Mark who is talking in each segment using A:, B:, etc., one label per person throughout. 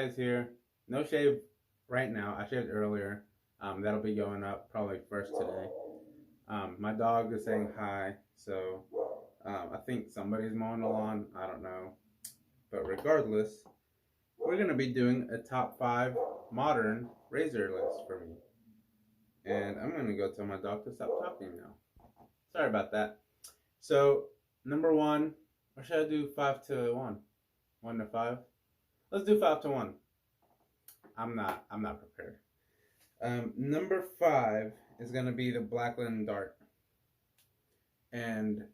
A: Fayiz here. No shave right now. I shaved earlier. That'll be going up probably first today. My dog is saying hi, so I think somebody's mowing the lawn. I don't know. But regardless, we're going to be doing a top 5 modern razor list for me. And I'm going to go tell my dog to stop talking now. Sorry about that. So, number 1, or should I do 5 to 1? 1 to 5? Let's do 5 to 1. I'm not prepared. Number 5 is going to be the Blackland Dart. And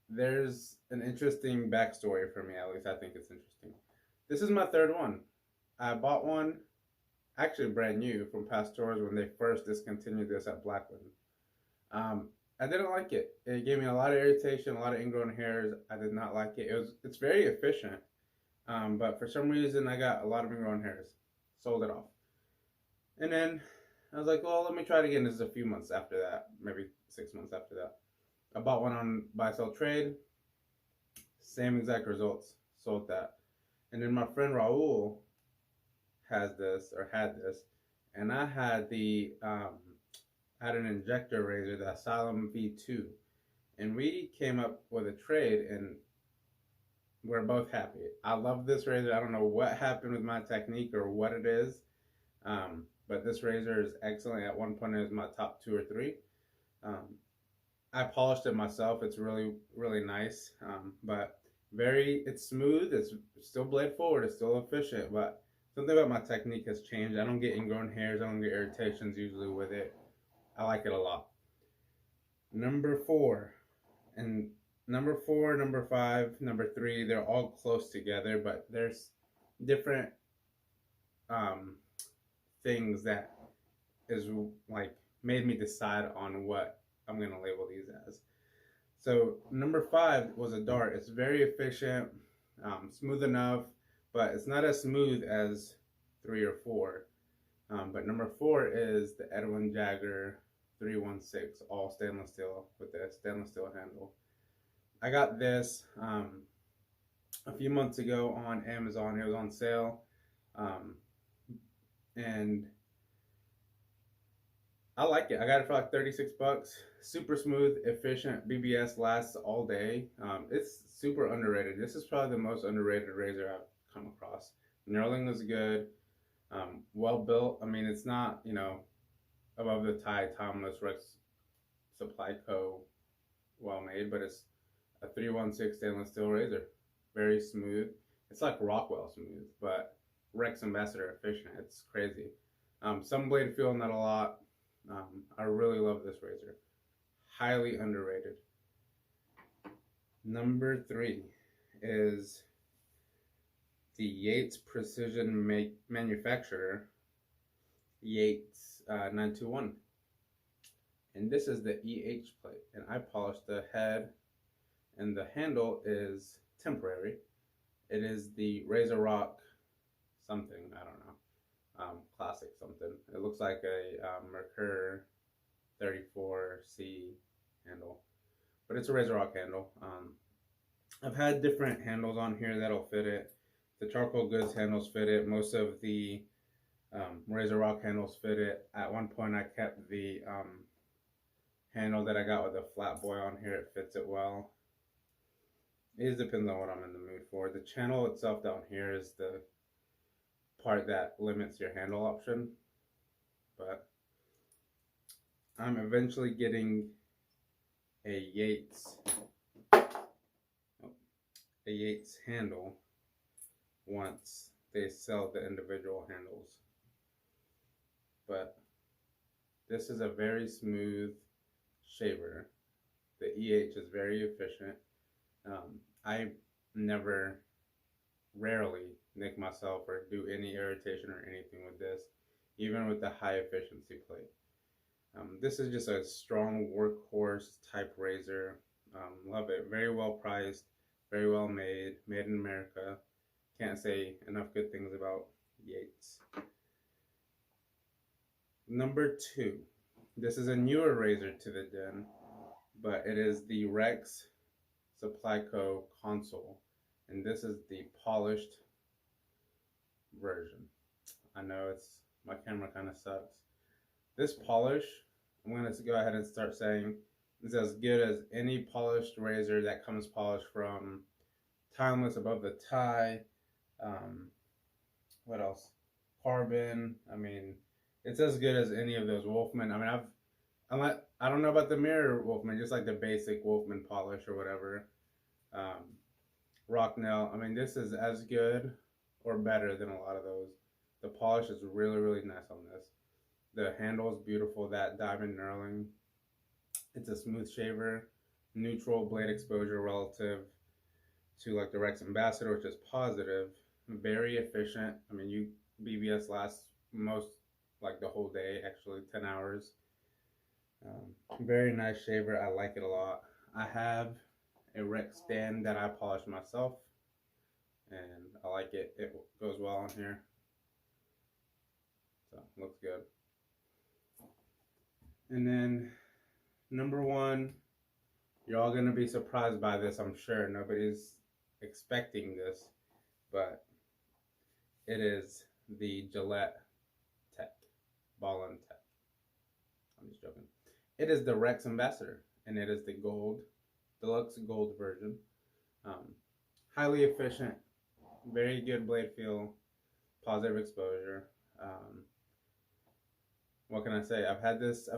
A: there's an interesting backstory for me, at least I think it's interesting. This is my 3rd one. I bought one, actually brand new, from Pastores when they first discontinued this at Blackland. I didn't like it. It gave me a lot of irritation, a lot of ingrown hairs. I did not like it. It's very efficient, but for some reason I got a lot of ingrown hairs. Sold it off. And then I was like, well, let me try it again. This is a few months after that, maybe 6 months after that. I bought one on buy sell trade. Same exact results. Sold that. And then my friend Raul had this, and I had had an injector razor, the Asylum V2, and we came up with a trade, and we're both happy. I love this razor. I don't know what happened with my technique or what it is, but this razor is excellent. At one point, it was my top 2 or 3. I polished it myself. It's really, really nice, but it's smooth. It's still blade forward. It's still efficient, but something about my technique has changed. I don't get ingrown hairs. I don't get irritations usually with it. I like it a lot. Number 4, and number 4, number 5, number 3, they're all close together, but there's different things that is like made me decide on what I'm gonna label these as. So number 5 was a dart. It's very efficient, smooth enough, but it's not as smooth as 3 or 4. But number 4 is the Edwin Jagger 316, all stainless steel with the stainless steel handle. I got this a few months ago on Amazon. It was on sale, and I like it. I got it for like 36 bucks. Super smooth, efficient. BBS lasts all day. It's super underrated. This is probably the most underrated razor I've come across. Knurling is good. Well built. I mean, it's not, above the Ty Timeless Rex Supply Co. well made, but it's a 316 stainless steel razor. Very smooth. It's like Rockwell smooth, but Rex Ambassador efficient. It's crazy. Some blade feel, not a lot. I really love this razor. Highly underrated. Number 3 is the Yates Precision manufacturer, Yates 921. And this is the EH plate. And I polished the head, and the handle is temporary. It is the Razor Rock something, I don't know. Classic something. It looks like a Merkur 34C handle, but it's a Razor Rock handle. I've had different handles on here that'll fit it. The Charcoal Goods handles fit it. Most of the Razor Rock handles fit it. At one point I kept the handle that I got with the flat boy on here. It fits it well. It just depends on what I'm in the mood for. The channel itself down here is the part that limits your handle option, but I'm eventually getting a Yates handle once they sell the individual handles. But this is a very smooth shaver. The EH is very efficient. I rarely nick myself or do any irritation or anything with this, even with the high efficiency plate. This is just a strong workhorse type razor. Love it. Very well priced, very well made in America. Can't say enough good things about Yates. Number 2. This is a newer razor to the den, but it is the Rex Supply Co. console, and this is the polished version. I know my camera kind of sucks. This polish, I'm going to go ahead and start saying, is as good as any polished razor that comes polished from Timeless Above the Tie. What else? Carbon. I mean, it's as good as any of those Wolfman. I mean, I don't know about the mirror Wolfman, just like the basic Wolfman polish or whatever. Rockwell. I mean, this is as good or better than a lot of those. The polish is really, really nice on this. The handle is beautiful, that diamond knurling. It's a smooth shaver, neutral blade exposure relative to like the Rex Ambassador, which is positive. Very efficient. I mean, BBS lasts most, like the whole day, actually 10 hours. Very nice shaver. I like it a lot. I have a Rex stand that I polish myself, and I like it. It goes well on here. So, looks good. And then, number one, you're all going to be surprised by this, I'm sure. Nobody's expecting this, but it is the Gillette Tech, Ball and Tech. I'm just joking. It is the Rex Ambassador, and it is the deluxe gold version. Highly efficient, very good blade feel, positive exposure. What can I say? I've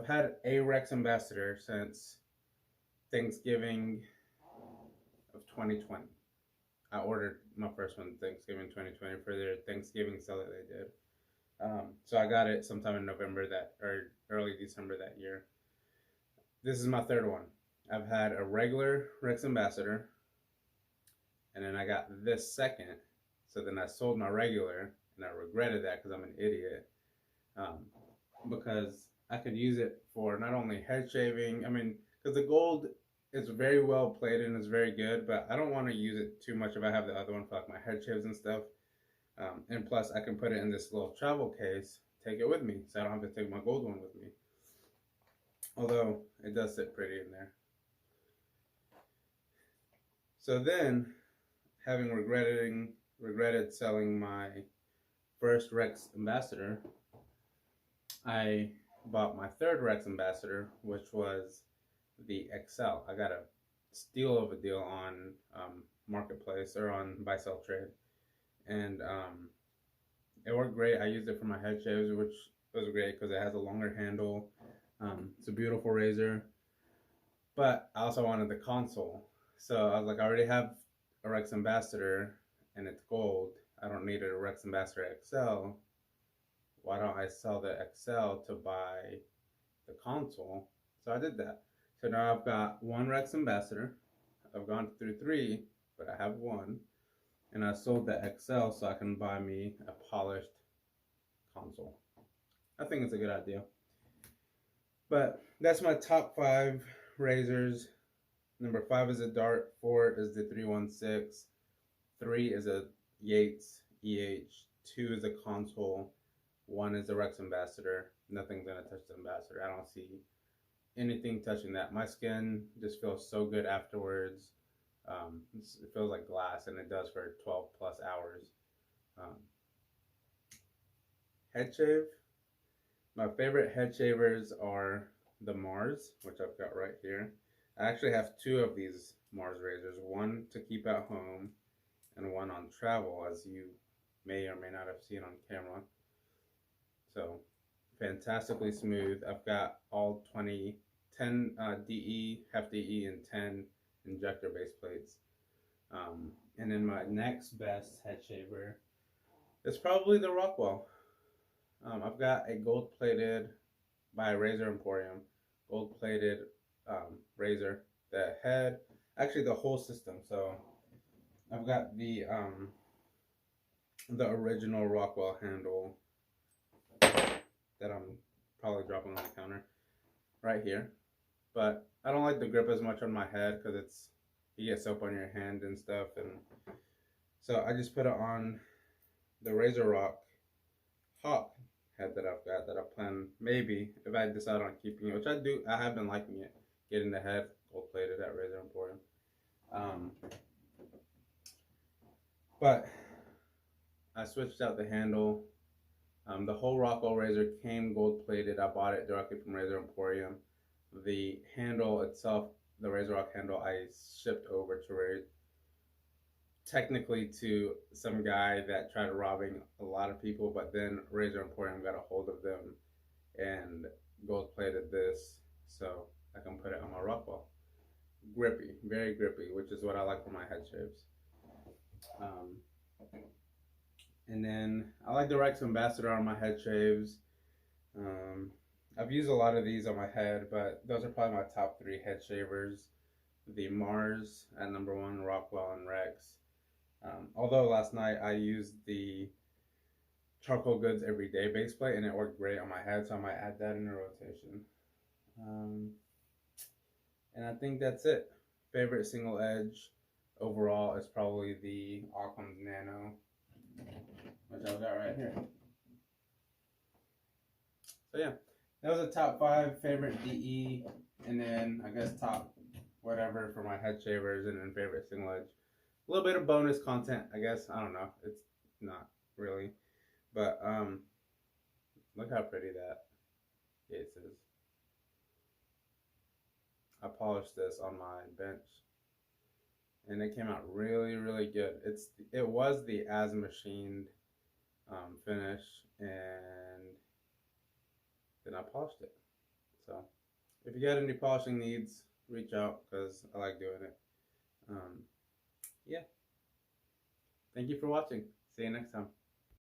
A: had a Rex Ambassador since Thanksgiving of 2020. I ordered my first one Thanksgiving 2020 for their Thanksgiving sale that they did. So I got it sometime in November or early December that year. This is my third one. I've had a regular Rex Ambassador, and then I got this second. So then I sold my regular, and I regretted that because I'm an idiot. Because I could use it for not only head shaving, I mean, because the gold is very well plated and it's very good, but I don't want to use it too much if I have the other one for like my head shaves and stuff. And plus, I can put it in this little travel case, take it with me, so I don't have to take my gold one with me. Although, it does sit pretty in there. So then, having regretted selling my first Rex Ambassador, I bought my third Rex Ambassador, which was the XL. I got a steal of a deal on Marketplace or on Buy Sell Trade, and it worked great. I used it for my head shaves, which was great because it has a longer handle. It's a beautiful razor, but I also wanted the console, so I was like, I already have a Rex Ambassador and it's gold. I don't need a Rex Ambassador XL. Why don't I sell the XL to buy the console? So I did that. So now I've got one Rex Ambassador. I've gone through three, but I have one. And I sold the XL so I can buy me a polished console. I think it's a good idea. But that's my top 5 razors. Number 5 is a Dart, 4 is the 316, 3 is a Yates EH, 2 is a console, 1 is the Rex Ambassador. Nothing's gonna touch the Ambassador. I don't see anything touching that. My skin just feels so good afterwards. It feels like glass, and it does for 12 plus hours. Head shave. My favorite head shavers are the Mars, which I've got right here. I actually have 2 of these Mars razors, one to keep at home and one on travel, as you may or may not have seen on camera. So, fantastically smooth. I've got all 10 DE, half DE, and 10 injector base plates. And then my next best head shaver is probably the Rockwell. I've got a gold-plated, by Razor Emporium, gold-plated razor. The head, actually the whole system. So I've got the original Rockwell handle that I'm probably dropping on the counter right here. But I don't like the grip as much on my head because you get soap on your hand and stuff, and so I just put it on the Razor Rock Hawk head that I've got, that I plan, maybe if I decide on keeping it, which I do. I have been liking it, getting the head gold plated at Razor Emporium. But I switched out the handle. The whole Rockwell razor came gold plated. I bought it directly from Razor Emporium. The handle itself, the RazorRock handle, I shipped over to technically to some guy that tried robbing a lot of people, but then Razor Emporium got a hold of them and gold plated this so I can put it on my Rockwell. Grippy, very grippy, which is what I like for my head shaves. And then I like the Rex Ambassador on my head shaves. I've used a lot of these on my head, but those are probably my top 3 head shavers. The Mars at number 1, Rockwell and Rex. Although last night I used the Charcoal Goods Everyday base plate and it worked great on my head, so I might add that in the rotation. And I think that's it. Favorite single edge overall is probably the Occam's Nano, which I've got right here. So yeah, that was the top 5 favorite DE, and then I guess top whatever for my head shavers, and then favorite single edge. A little bit of bonus content, I guess. I don't know. It's not really, but look how pretty that Yates is. I polished this on my bench, and it came out really, really good. It was the as machined finish, and then I polished it. So if you got any polishing needs, reach out because I like doing it. Yeah. Thank you for watching. See you next time.